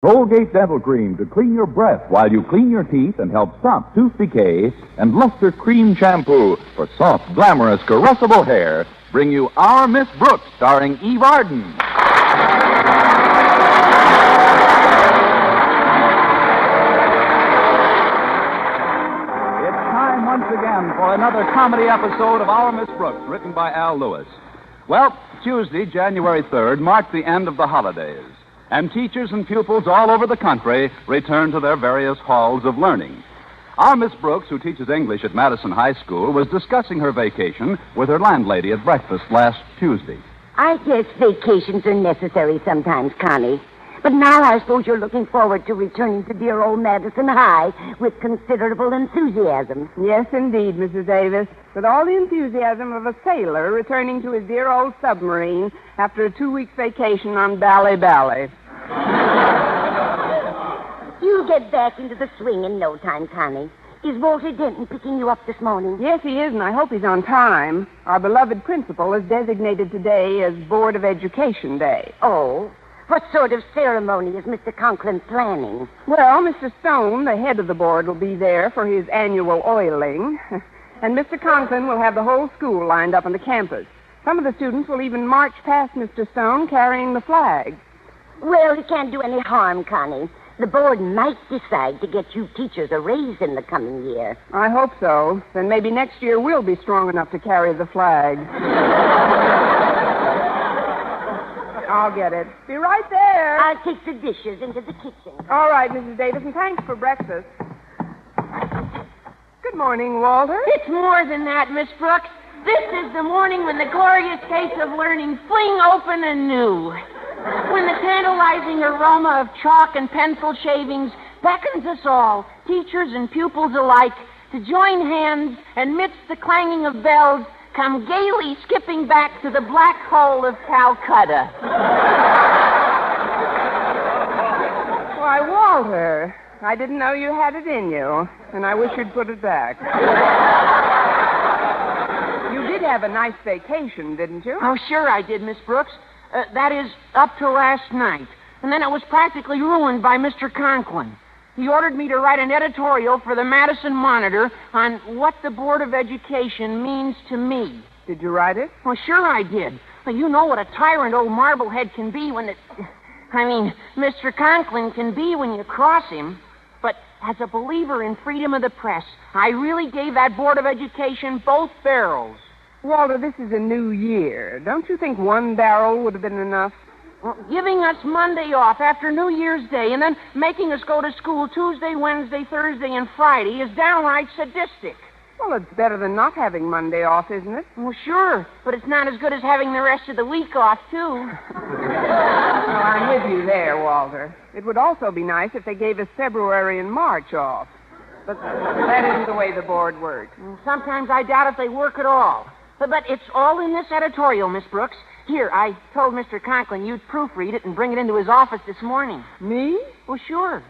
Colgate Dental Cream to clean your breath while you clean your teeth and help stop tooth decay, and Luster Cream Shampoo for soft, glamorous, caressable hair bring you Our Miss Brooks, starring Eve Arden. It's time once again for another comedy episode of Our Miss Brooks, written by Al Lewis. Well, Tuesday, January 3rd, marked the end of the holidays, and teachers and pupils all over the country return to their various halls of learning. Our Miss Brooks, who teaches English at Madison High School, was discussing her vacation with her landlady at breakfast last Tuesday. I guess vacations are necessary sometimes, Connie. But now I suppose you're looking forward to returning to dear old Madison High with considerable enthusiasm. Yes, indeed, Mrs. Davis. With all the enthusiasm of a sailor returning to his dear old submarine after a 2-week vacation on Bally. You'll get back into the swing in no time, Connie. Is Walter Denton picking you up this morning? Yes, he is, and I hope he's on time. Our beloved principal has designated today as Board of Education Day. Oh, what sort of ceremony is Mr. Conklin planning? Well, Mr. Stone, the head of the board, will be there for his annual oiling. And Mr. Conklin will have the whole school lined up on the campus. Some of the students will even march past Mr. Stone carrying the flag. Well, it can't do any harm, Connie. The board might decide to get you teachers a raise in the coming year. I hope so. Then maybe next year we'll be strong enough to carry the flag. I'll get it. Be right there. I'll take the dishes into the kitchen. All right, Mrs. Davis, and thanks for breakfast. Good morning, Walter. It's more than that, Miss Brooks. This is the morning when the glorious gates of learning fling open anew. When the tantalizing aroma of chalk and pencil shavings beckons us all, teachers and pupils alike, to join hands and midst the clanging of bells, come gaily skipping back to the black hole of Calcutta. Why, Walter, I didn't know you had it in you, and I wish you'd put it back. You did have a nice vacation, didn't you? Oh, sure I did, Miss Brooks. That is, up to last night. And then it was practically ruined by Mr. Conklin. He ordered me to write an editorial for the Madison Monitor on what the Board of Education means to me. Did you write it? Well, sure I did. Well, you know what a tyrant old Marblehead can be when Mr. Conklin can be when you cross him. But as a believer in freedom of the press, I really gave that Board of Education both barrels. Walter, this is a new year. Don't you think one barrel would have been enough? Well, giving us Monday off after New Year's Day and then making us go to school Tuesday, Wednesday, Thursday, and Friday is downright sadistic. Well, it's better than not having Monday off, isn't it? Well, sure, but it's not as good as having the rest of the week off, too. Well, I'm with you there, Walter. It would also be nice if they gave us February and March off. But that isn't the way the board works. Sometimes I doubt if they work at all. But it's all in this editorial, Miss Brooks. Here, I told Mr. Conklin you'd proofread it and bring it into his office this morning. Me? Well, sure.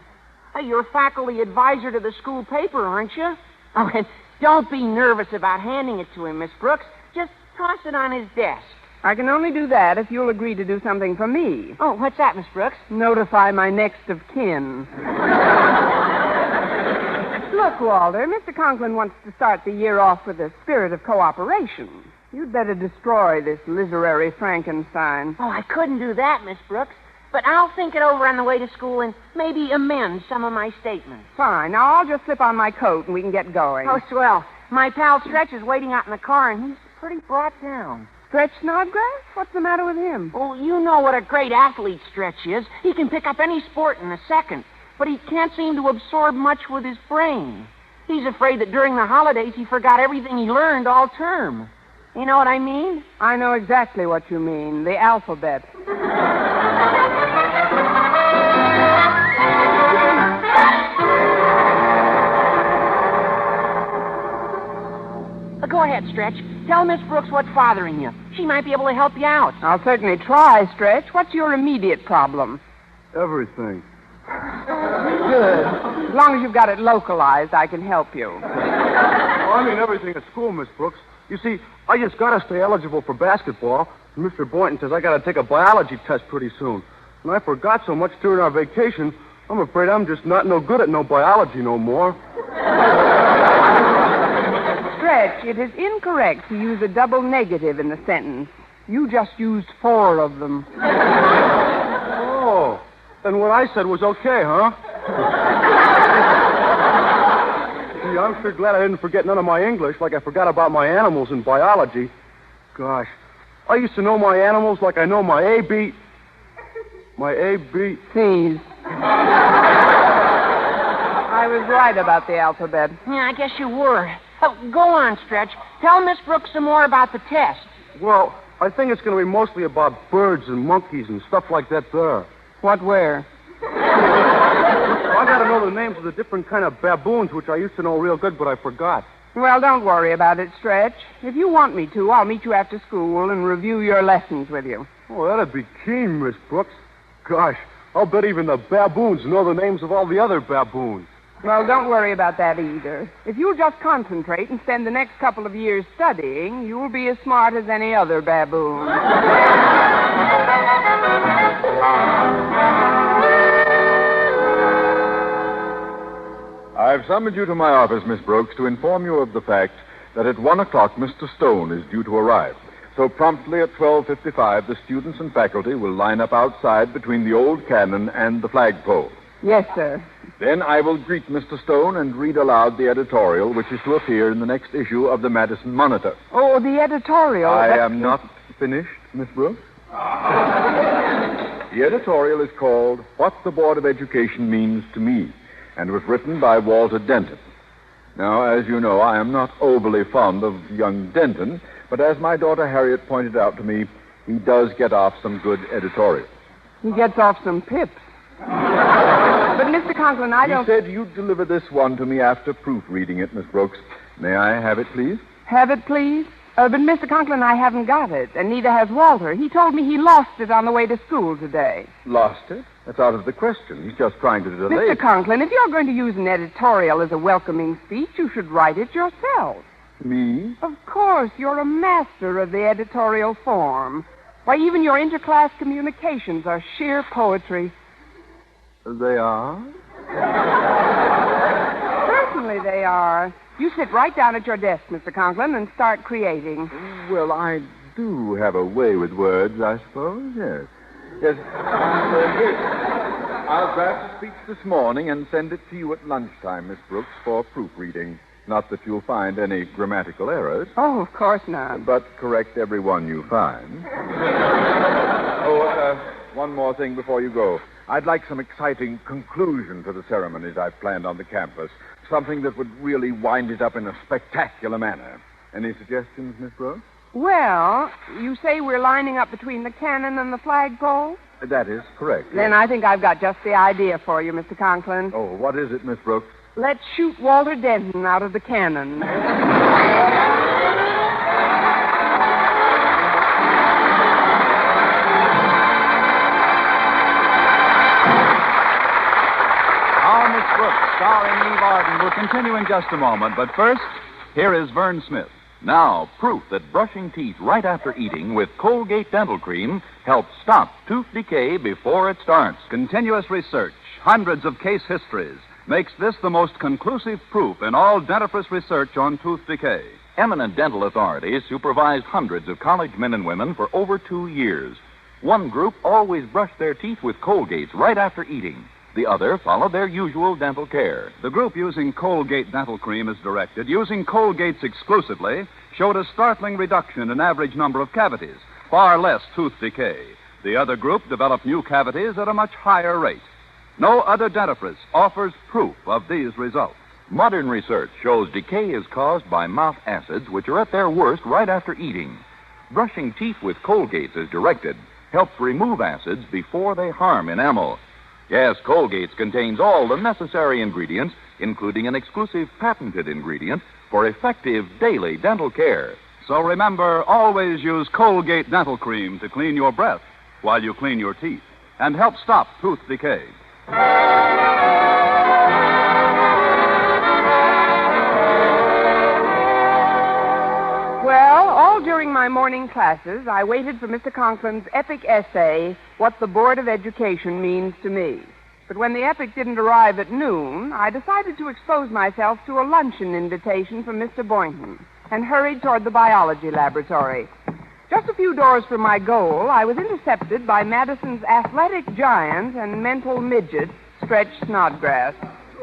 You're faculty advisor to the school paper, aren't you? Oh, and don't be nervous about handing it to him, Miss Brooks. Just toss it on his desk. I can only do that if you'll agree to do something for me. Oh, what's that, Miss Brooks? Notify my next of kin. Look, Walter, Mr. Conklin wants to start the year off with a spirit of cooperation. You'd better destroy this literary Frankenstein. Oh, I couldn't do that, Miss Brooks. But I'll think it over on the way to school and maybe amend some of my statements. Fine. Now, I'll just slip on my coat and we can get going. Oh, swell. My pal Stretch is waiting out in the car, and he's pretty brought down. Stretch Snodgrass? What's the matter with him? Oh, you know what a great athlete Stretch is. He can pick up any sport in a second, but he can't seem to absorb much with his brain. He's afraid that during the holidays he forgot everything he learned all term. You know what I mean? I know exactly what you mean. The alphabet. Go ahead, Stretch. Tell Miss Brooks what's bothering you. She might be able to help you out. I'll certainly try, Stretch. What's your immediate problem? Everything. Good. As long as you've got it localized, I can help you. Oh, I mean everything at school, Miss Brooks. You see, I just got to stay eligible for basketball. Mr. Boynton says I got to take a biology test pretty soon. And I forgot so much during our vacation, I'm afraid I'm just not no good at no biology no more. Stretch, it is incorrect to use a double negative in the sentence. You just used 4 of them. Oh, then what I said was okay, huh? Gee, I'm sure glad I didn't forget none of my English like I forgot about my animals in biology. Gosh, I used to know my animals like I know my A-B... My A-B... C's. I was right about the alphabet. Yeah, I guess you were. Go on, Stretch. Tell Miss Brooks some more about the test. Well, I think it's going to be mostly about birds and monkeys and stuff like that there. What, where? I got to know the names of the different kind of baboons, which I used to know real good, but I forgot. Well, don't worry about it, Stretch. If you want me to, I'll meet you after school and review your lessons with you. Oh, that'd be keen, Miss Brooks. Gosh, I'll bet even the baboons know the names of all the other baboons. Well, don't worry about that either. If you'll just concentrate and spend the next couple of years studying, you'll be as smart as any other baboon. I've summoned you to my office, Miss Brooks, to inform you of the fact that at 1 o'clock Mr. Stone is due to arrive. So promptly at 12:55, the students and faculty will line up outside between the old cannon and the flagpole. Yes, sir. Then I will greet Mr. Stone and read aloud the editorial which is to appear in the next issue of the Madison Monitor. Oh, the editorial. I am not finished, Miss Brooks. The editorial is called What the Board of Education Means to Me, and was written by Walter Denton. Now, as you know, I am not overly fond of young Denton, but as my daughter Harriet pointed out to me, he does get off some good editorials. He gets off some pips. But, Mr. Conklin, I don't... He said you'd deliver this one to me after proofreading it, Miss Brooks. May I have it, please? Have it, please? But, Mr. Conklin, I haven't got it, and neither has Walter. He told me he lost it on the way to school today. Lost it? That's out of the question. He's just trying to delay Mr. it. Conklin, if you're going to use an editorial as a welcoming speech, you should write it yourself. Me? Of course, you're a master of the editorial form. Why, even your interclass communications are sheer poetry. They are? Certainly they are. You sit right down at your desk, Mr. Conklin, and start creating. Well, I do have a way with words, I suppose, yes. Yes. I'll draft a speech this morning and send it to you at lunchtime, Miss Brooks, for proofreading. Not that you'll find any grammatical errors. Oh, of course not. But correct every one you find. One more thing before you go. I'd like some exciting conclusion to the ceremonies I've planned on the campus. Something that would really wind it up in a spectacular manner. Any suggestions, Miss Brooks? Well, you say we're lining up between the cannon and the flagpole? That is correct. Then I think I've got just the idea for you, Mr. Conklin. Oh, what is it, Miss Brooks? Let's shoot Walter Denton out of the cannon. Our Miss Brooks, starring Eve Arden, will continue in just a moment. But first, here is Vern Smith. Now, proof that brushing teeth right after eating with Colgate Dental Cream helps stop tooth decay before it starts. Continuous research, hundreds of case histories, makes this the most conclusive proof in all dentifrice research on tooth decay. Eminent dental authorities supervised hundreds of college men and women for over 2 years. One group always brushed their teeth with Colgates right after eating. The other followed their usual dental care. The group using Colgate Dental Cream as directed, using Colgates exclusively, showed a startling reduction in average number of cavities, far less tooth decay. The other group developed new cavities at a much higher rate. No other dentifrice offers proof of these results. Modern research shows decay is caused by mouth acids, which are at their worst right after eating. Brushing teeth with Colgates as directed helps remove acids before they harm enamel. Yes, Colgates contains all the necessary ingredients, including an exclusive patented ingredient for effective daily dental care. So remember, always use Colgate Dental Cream to clean your breath while you clean your teeth and help stop tooth decay. Well, all during my morning classes, I waited for Mr. Conklin's epic essay, What the Board of Education Means to Me. But when the epic didn't arrive at noon, I decided to expose myself to a luncheon invitation from Mr. Boynton and hurried toward the biology laboratory. Just a few doors from my goal, I was intercepted by Madison's athletic giant and mental midget, Stretch Snodgrass.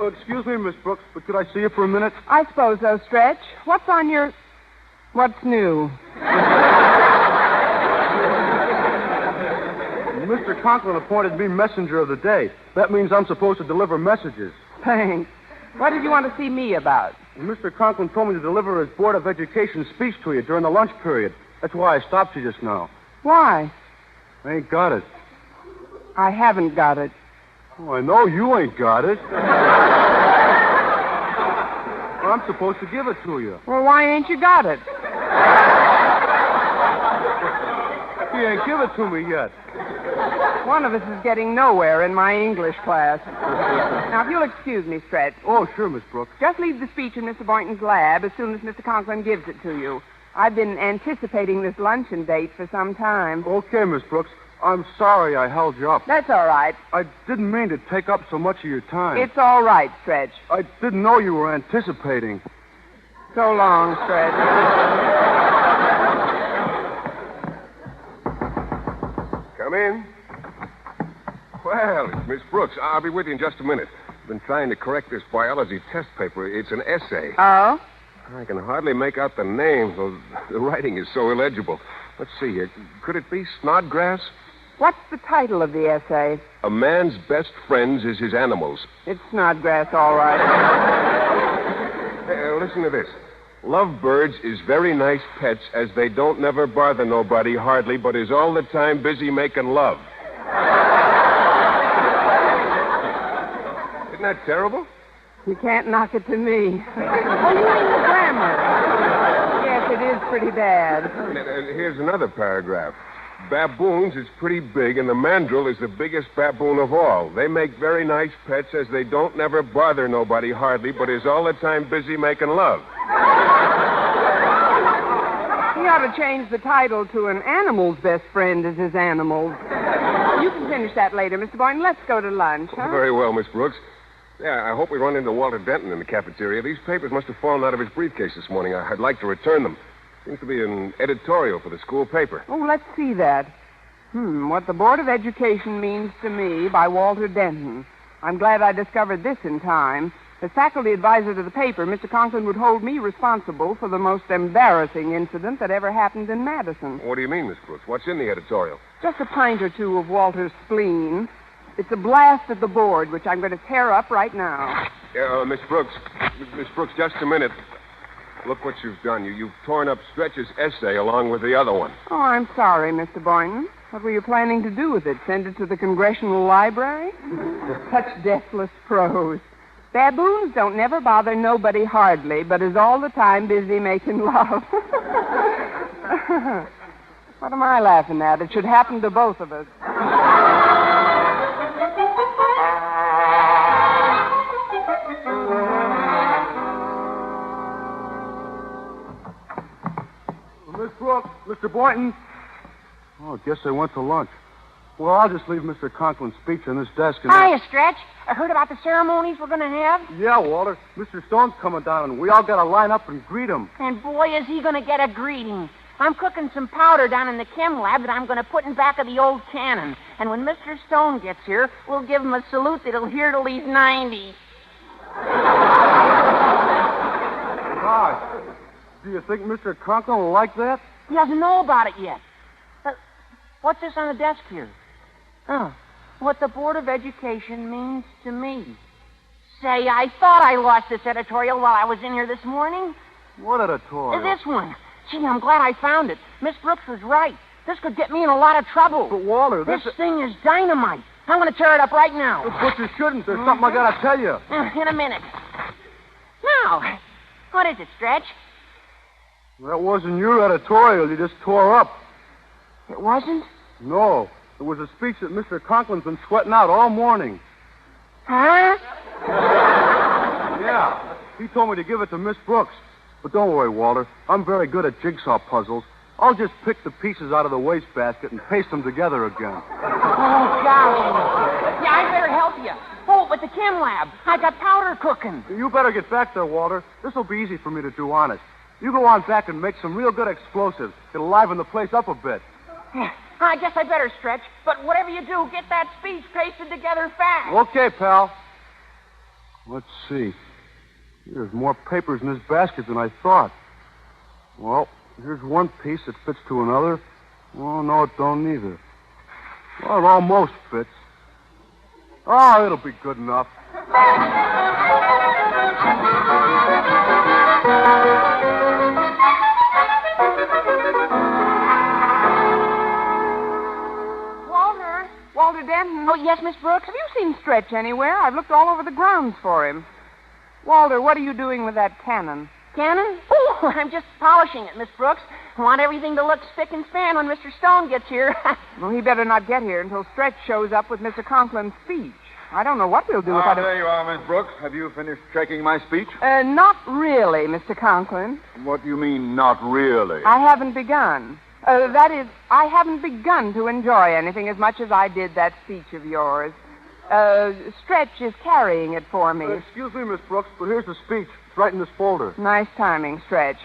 Excuse me, Miss Brooks, but could I see you for a minute? I suppose so, Stretch. What's on your... What's new? Mr. Conklin appointed me messenger of the day. That means I'm supposed to deliver messages. Thanks. What did you want to see me about? Mr. Conklin told me to deliver his Board of Education speech to you during the lunch period. That's why I stopped you just now. Why? I ain't got it. I haven't got it. Oh, I know you ain't got it. I'm supposed to give it to you. Well, why ain't you got it? He ain't give it to me yet. One of us is getting nowhere in my English class. Now, if you'll excuse me, Stretch. Oh, sure, Miss Brooks. Just leave the speech in Mr. Boynton's lab as soon as Mr. Conklin gives it to you. I've been anticipating this luncheon date for some time. Okay, Miss Brooks. I'm sorry I held you up. That's all right. I didn't mean to take up so much of your time. It's all right, Stretch. I didn't know you were anticipating. So long, Stretch. Come in. Well, it's Miss Brooks. I'll be with you in just a minute. I've been trying to correct this biology test paper. It's an essay. Oh? I can hardly make out the names. The writing is so illegible. Let's see here. Could it be Snodgrass? What's the title of the essay? A man's best friends is his animals. It's Snodgrass, all right. Listen to this. Lovebirds is very nice pets as they don't never bother nobody hardly, but is all the time busy making love. Isn't that terrible? You can't knock it to me. Oh, you mean the grammar? Yes, it is pretty bad. And here's another paragraph. Baboons is pretty big, and the mandrill is the biggest baboon of all. They make very nice pets as they don't never bother nobody hardly, but is all the time busy making love. He ought to change the title to An Animal's Best Friend is His Animals. You can finish that later, Mr. Boynton. Let's go to lunch, huh? Very well, Miss Brooks. Yeah, I hope we run into Walter Denton in the cafeteria. These papers must have fallen out of his briefcase this morning. I'd like to return them. Seems to be an editorial for the school paper. Oh, let's see that. What the Board of Education Means to Me by Walter Denton. I'm glad I discovered this in time. As faculty advisor to the paper, Mr. Conklin would hold me responsible for the most embarrassing incident that ever happened in Madison. What do you mean, Miss Brooks? What's in the editorial? Just a pint or two of Walter's spleen. It's a blast at the board, which I'm going to tear up right now. Miss Brooks, just a minute. Look what you've done. You've torn up Stretch's essay along with the other one. Oh, I'm sorry, Mr. Boynton. What were you planning to do with it? Send it to the Congressional Library? Such deathless prose. Baboons don't never bother nobody hardly, but is all the time busy making love. What am I laughing at? It should happen to both of us. Miss Brooks, Mr. Boynton. Oh, I guess they went to lunch. Well, I'll just leave Mr. Conklin's speech on this desk and... Hiya, Stretch. I heard about the ceremonies we're going to have. Yeah, Walter. Mr. Stone's coming down, and we all got to line up and greet him. And boy, is he going to get a greeting. I'm cooking some powder down in the chem lab that I'm going to put in back of the old cannon. And when Mr. Stone gets here, we'll give him a salute that'll hear till he's 90. Gosh. Do you think Mr. Conklin will like that? He doesn't know about it yet. What's this on the desk here? Oh, what the Board of Education means to me. Say, I thought I lost this editorial while I was in here this morning. What editorial? This one. Gee, I'm glad I found it. Miss Brooks was right. This could get me in a lot of trouble. But, Walter, this thing is dynamite. I'm going to tear it up right now. But you shouldn't. There's something I got to tell you. In a minute. Now, what is it, Stretch? That wasn't your editorial. You just tore up. It wasn't? No. It was a speech that Mr. Conklin's been sweating out all morning. Huh? Yeah. He told me to give it to Miss Brooks. But don't worry, Walter. I'm very good at jigsaw puzzles. I'll just pick the pieces out of the wastebasket and paste them together again. Oh, gosh. Yeah, I better help you. Oh, but the chem lab. I got powder cooking. You better get back there, Walter. This'll be easy for me to do honest. You go on back and make some real good explosives. It'll liven the place up a bit. I guess I better stretch, but whatever you do, get that speech pasted together fast. Okay, pal. Let's see. There's more papers in this basket than I thought. Well, here's one piece that fits to another. Oh, no, it don't either. Well, it almost fits. Oh, it'll be good enough. Walter Denton. Oh, yes, Miss Brooks? Have you seen Stretch anywhere? I've looked all over the grounds for him. Walter, what are you doing with that cannon? Cannon? Oh, I'm just polishing it, Miss Brooks. I want everything to look spick and span when Mr. Stone gets here. Well, he better not get here until Stretch shows up with Mr. Conklin's speech. I don't know what we'll do if I don't... There you are, Miss Brooks. Have you finished checking my speech? Not really, Mr. Conklin. What do you mean, not really? I haven't begun. That is, I haven't begun to enjoy anything as much as I did that speech of yours. Stretch is carrying it for me. Excuse me, Miss Brooks, but here's the speech. It's right in this folder. Nice timing, Stretch.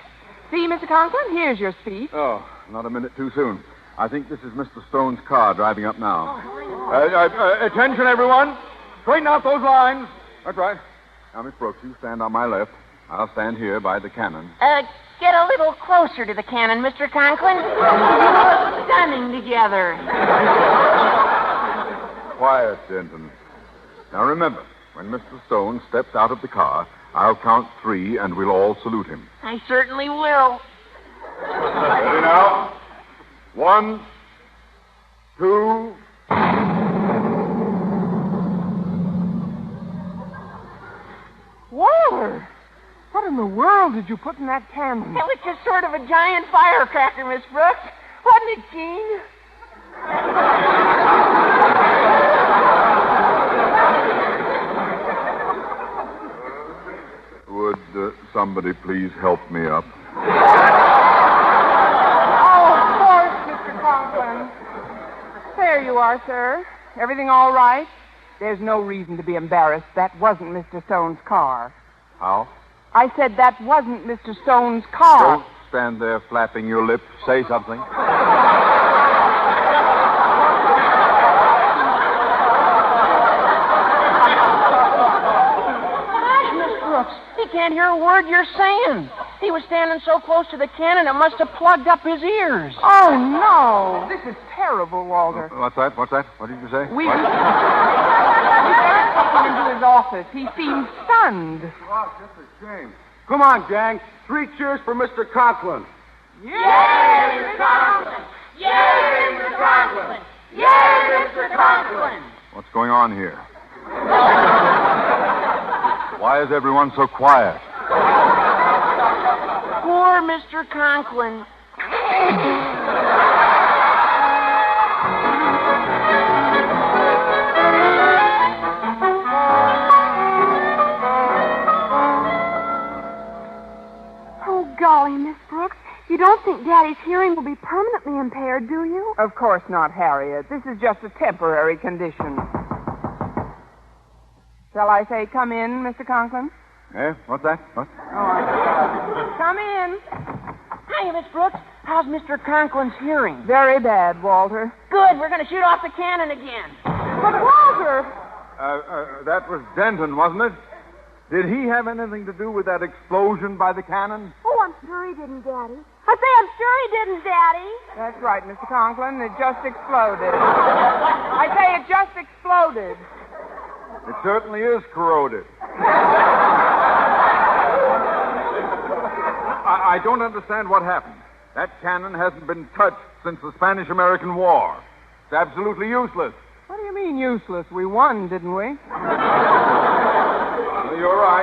See, Mr. Conklin, here's your speech. Oh, not a minute too soon. I think this is Mr. Stone's car driving up now. Attention, everyone. Straighten out those lines. That's right. Now, Miss Brooks, you stand on my left. I'll stand here by the cannon. Get a little closer to the cannon, Mr. Conklin. You look stunning together. Quiet, Denton. Now, remember, when Mr. Stone steps out of the car, I'll count 3, and we'll all salute him. I certainly will. Ready now? 1, 2... Walter! What in the world did you put in that cannon? It was just sort of a giant firecracker, Miss Brooks. Wasn't it, Gene? Would somebody please help me up? Oh, of course, Mr. Conklin. There you are, sir. Everything all right? There's no reason to be embarrassed. That wasn't Mr. Stone's car. How? I said that wasn't Mr. Stone's car. Don't stand there flapping your lips. Say something. Gosh, Miss Brooks, he can't hear a word you're saying. He was standing so close to the cannon, it must have plugged up his ears. Oh, no. This is terrible, Walter. What's that? What's that? What did you say? We took him into his office. He seemed stunned. Oh, just a shame. Come on, gang. 3 cheers for Mr. Conklin. Yay, Mr. Conklin! Yay, Mr. Conklin! Yay, Mr. Conklin! What's going on here? Why is everyone so quiet? Poor Mr. Conklin. Oh, golly, Miss Brooks. You don't think Daddy's hearing will be permanently impaired, do you? Of course not, Harriet. This is just a temporary condition. Shall I say come in, Mr. Conklin? Eh? What's that? What? Come in. Hiya, Miss Brooks. How's Mr. Conklin's hearing? Very bad, Walter. Good. We're going to shoot off the cannon again. But, Walter... That was Denton, wasn't it? Did he have anything to do with that explosion by the cannon? Oh, I'm sure he didn't, Daddy. I say I'm sure he didn't, Daddy. That's right, Mr. Conklin. It just exploded. I say it just exploded. It certainly is corroded. I don't understand what happened. That cannon hasn't been touched since the Spanish-American War. It's absolutely useless. What do you mean useless? We won, didn't we?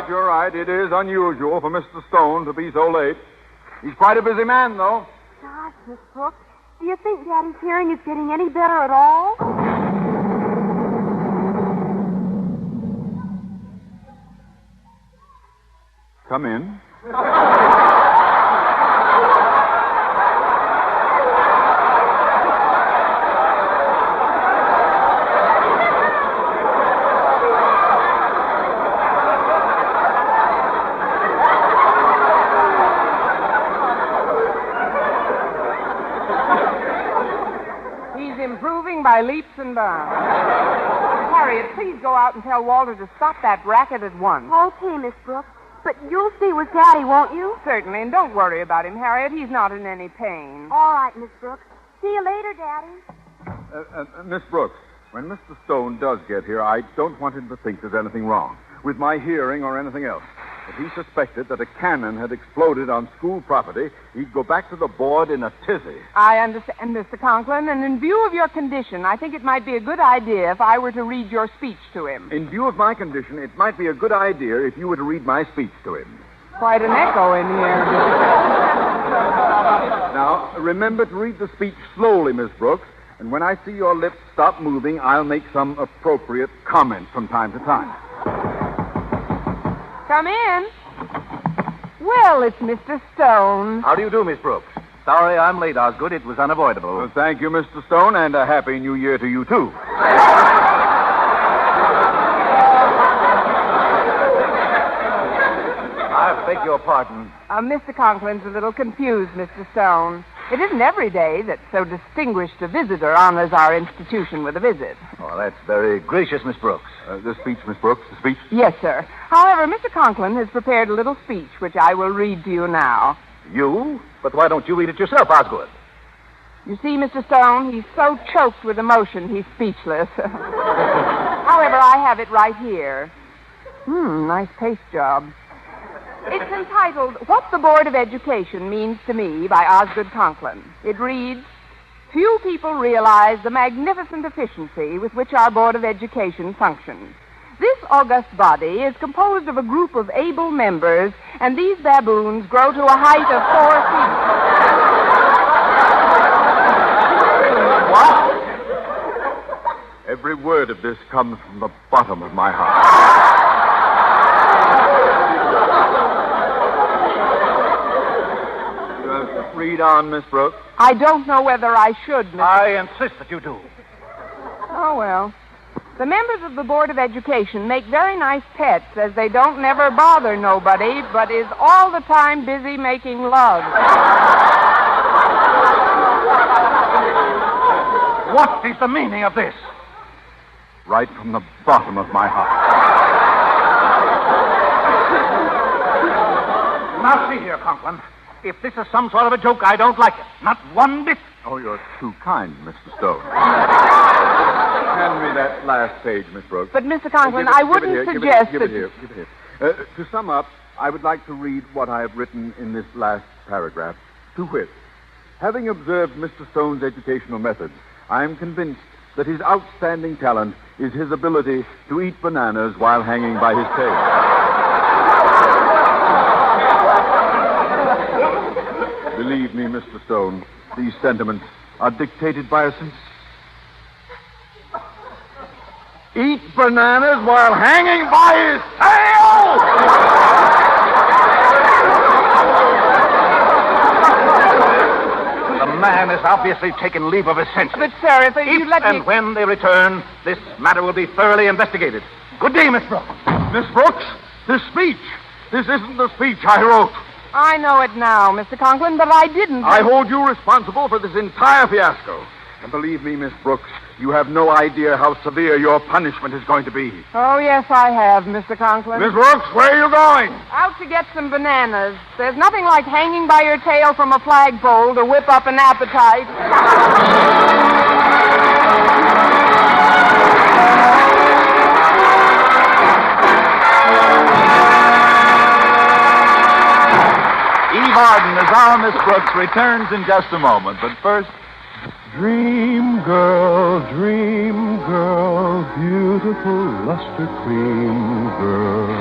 You're right. It is unusual for Mr. Stone to be so late. He's quite a busy man, though. Gosh, Miss Brooks, do you think Daddy's hearing is getting any better at all? Come in. by leaps and bounds. Harriet, please go out and tell Walter to stop that racket at once. Okay, Miss Brooks. But you'll stay with Daddy, won't you? Certainly, and don't worry about him, Harriet. He's not in any pain. All right, Miss Brooks. See you later, Daddy. Miss Brooks, when Mr. Stone does get here, I don't want him to think there's anything wrong with my hearing or anything else. If he suspected that a cannon had exploded on school property, he'd go back to the board in a tizzy. I understand, Mr. Conklin, and in view of your condition, I think it might be a good idea if I were to read your speech to him. In view of my condition, it might be a good idea if you were to read my speech to him. Quite an echo in here. Now, remember to read the speech slowly, Miss Brooks, and when I see your lips stop moving, I'll make some appropriate comment from time to time. Come in. Well, it's Mr. Stone. How do you do, Miss Brooks? Sorry I'm late, Osgood. It was unavoidable. Well, thank you, Mr. Stone, and a Happy New Year to you, too. I beg your pardon. Mr. Conklin's a little confused, Mr. Stone. It isn't every day that so distinguished a visitor honors our institution with a visit. Oh, that's very gracious, Miss Brooks. The speech, Miss Brooks, the speech? Yes, sir. However, Mr. Conklin has prepared a little speech, which I will read to you now. You? But why don't you read it yourself, Osgood? You see, Mr. Stone, he's so choked with emotion, he's speechless. However, I have it right here. Nice paste job. It's entitled, What the Board of Education Means to Me by Osgood Conklin. It reads, Few people realize the magnificent efficiency with which our Board of Education functions. This august body is composed of a group of able members, and these baboons grow to a height of 4 feet. What? Every word of this comes from the bottom of my heart. Read on, Miss Brooks. I don't know whether I should, Mr. I insist that you do. Oh, well. The members of the Board of Education make very nice pets, as they don't never bother nobody, but is all the time busy making love. What is the meaning of this? Right from the bottom of my heart. Now, see here, Conklin. If this is some sort of a joke, I don't like it. Not one bit. Oh, you're too kind, Mr. Stone. Hand me that last page, Miss Brooks. But, Mr. Conklin, I wouldn't suggest Give it here. To sum up, I would like to read what I have written in this last paragraph. To wit, having observed Mr. Stone's educational methods, I am convinced that his outstanding talent is his ability to eat bananas while hanging by his tail. Believe me, Mr. Stone, these sentiments are dictated by a sense. Eat bananas while hanging by his tail! The man has obviously taken leave of his senses. But, sir, if you let me... And when they return, this matter will be thoroughly investigated. Good day, Miss Brooks. Miss Brooks, this speech. This isn't the speech I wrote. I know it now, Mr. Conklin, but I didn't. I hold you responsible for this entire fiasco. And believe me, Miss Brooks, you have no idea how severe your punishment is going to be. Oh, yes, I have, Mr. Conklin. Miss Brooks, where are you going? Out to get some bananas. There's nothing like hanging by your tail from a flagpole to whip up an appetite. Eve Arden as our Miss Brooks returns in just a moment. But first, Dream girl, beautiful luster cream girl.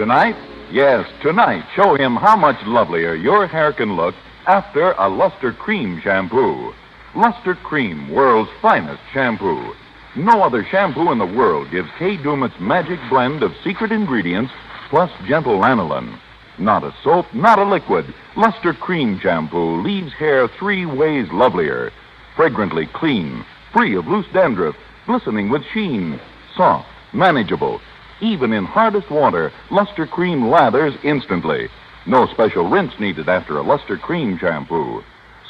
tonight, yes, tonight, show him how much lovelier your hair can look after a Luster Cream shampoo. Luster Cream, world's finest shampoo. No other shampoo in the world gives Kay Daumit's magic blend of secret ingredients plus gentle lanolin. Not a soap, not a liquid. Luster Cream shampoo leaves hair 3 ways lovelier. Fragrantly clean, free of loose dandruff, glistening with sheen, soft, manageable. Even in hardest water, Luster Cream lathers instantly. No special rinse needed after a Luster Cream shampoo.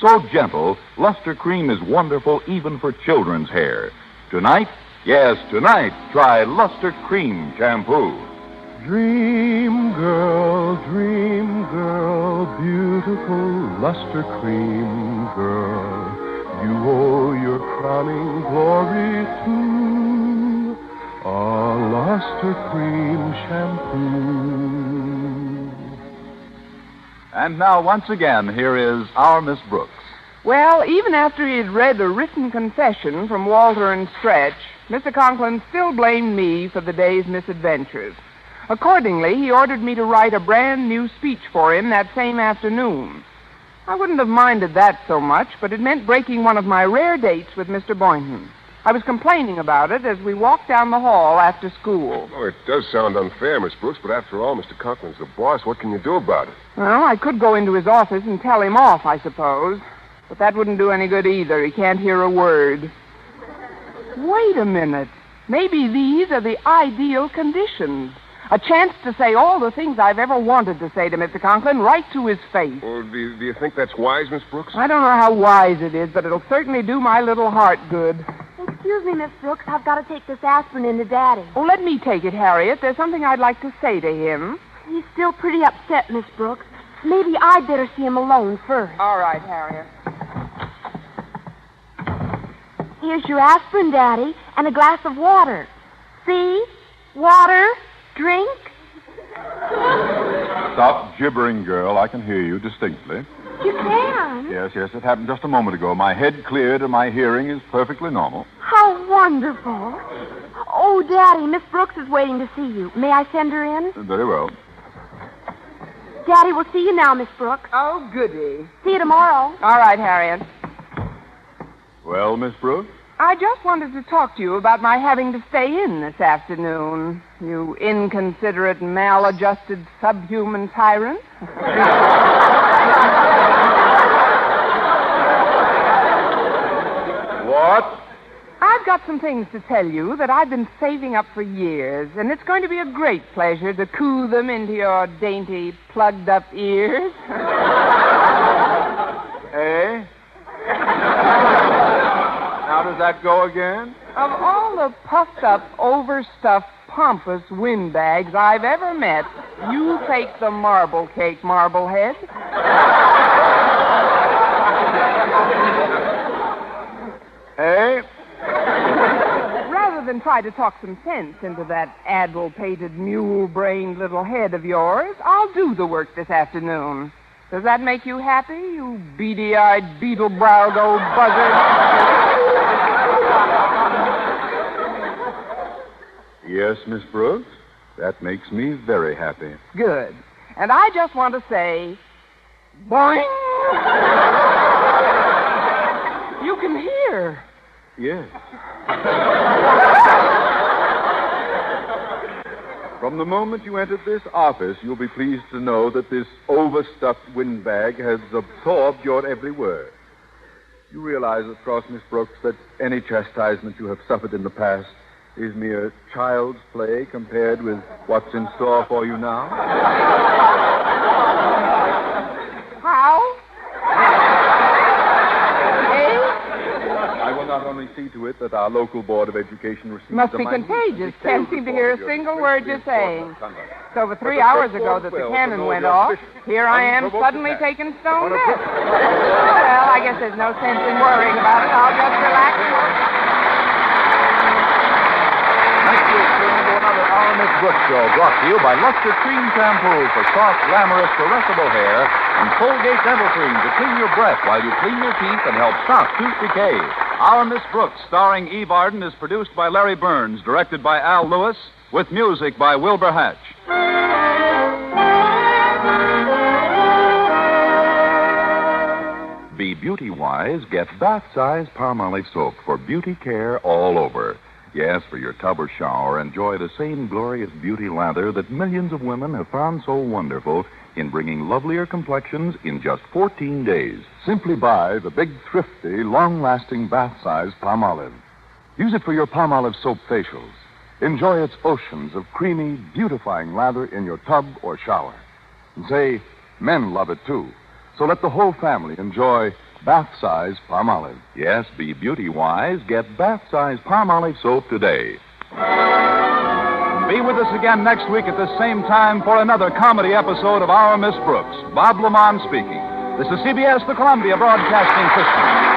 so gentle, Luster Cream is wonderful even for children's hair. Tonight, yes, tonight, try Luster Cream Shampoo. Dream girl, beautiful luster cream girl, you owe your crowning glory to a luster cream shampoo. And now, once again, here is our Miss Brooks. Well, even after he had read a written confession from Walter and Stretch, Mr. Conklin still blamed me for the day's misadventures. Accordingly, he ordered me to write a brand new speech for him that same afternoon. I wouldn't have minded that so much, but it meant breaking one of my rare dates with Mr. Boynton. I was complaining about it as we walked down the hall after school. Oh, it does sound unfair, Miss Brooks, but after all, Mr. Conklin's the boss. What can you do about it? Well, I could go into his office and tell him off, I suppose. But that wouldn't do any good either. He can't hear a word. Wait a minute. Maybe these are the ideal conditions. A chance to say all the things I've ever wanted to say to Mr. Conklin right to his face. Well, do you think that's wise, Miss Brooks? I don't know how wise it is, but it'll certainly do my little heart good. Excuse me, Miss Brooks. I've got to take this aspirin into Daddy. Oh, let me take it, Harriet. There's something I'd like to say to him. He's still pretty upset, Miss Brooks. Maybe I'd better see him alone first. All right, Harriet. Here's your aspirin, Daddy, and a glass of water. See? Water. Drink. Stop gibbering, girl. I can hear you distinctly. You can? Yes, it happened just a moment ago. My head cleared and my hearing is perfectly normal. How wonderful. Oh, Daddy, Miss Brooks is waiting to see you. May I send her in? Very well. Daddy, we'll see you now, Miss Brooks. Oh, goody. See you tomorrow. All right, Harriet. Well, Miss Brooks? I just wanted to talk to you about my having to stay in this afternoon. You inconsiderate, maladjusted, subhuman tyrant. What? I've got some things to tell you that I've been saving up for years, and it's going to be a great pleasure to coo them into your dainty, plugged-up ears. Eh? How does that go again? Of all the puffed-up, overstuffed, pompous windbags I've ever met, you take the marble cake, Marblehead. Eh? Rather than try to talk some sense into that addle-pated, mule-brained little head of yours, I'll do the work this afternoon. Does that make you happy, you beady-eyed, beetle-browed old buzzard? Yes, Miss Brooks. That makes me very happy. Good. And I just want to say, boing! You can hear. Yes. From the moment you entered this office, you'll be pleased to know that this overstuffed windbag has absorbed your every word. You realize, of course, Miss Brooks, that any chastisement you have suffered in the past is mere child's play compared with what's in store for you now? How? I will not only see to it that our local Board of Education receives Must a be minute contagious. detailed Can't seem to report hear of a your single word you're saying. conduct. It's over 3 hours ago that the cannon went off. Here I am suddenly taking stone deaf. Well, I guess there's no sense in worrying about it. I'll just relax. Next week, tune into another Our Miss Brooks show brought to you by Luster Cream Shampoo for soft, glamorous, caressable hair and Colgate Dental Cream to clean your breath while you clean your teeth and help stop tooth decay. Our Miss Brooks, starring Eve Arden, is produced by Larry Burns, directed by Al Lewis, with music by Wilbur Hatch. Be beauty-wise, get bath-size Palmolive soap for beauty care all over. Yes, for your tub or shower, enjoy the same glorious beauty lather that millions of women have found so wonderful in bringing lovelier complexions in just 14 days. Simply buy the big, thrifty, long-lasting bath-size Palmolive. Use it for your Palmolive soap facials. Enjoy its oceans of creamy, beautifying lather in your tub or shower. And say, men love it, too. So let the whole family enjoy bath-size Palmolive. Yes, be beauty-wise. Get bath-size Palmolive soap today. Be with us again next week at the same time for another comedy episode of Our Miss Brooks. Bob Lamont speaking. This is CBS, the Columbia Broadcasting System.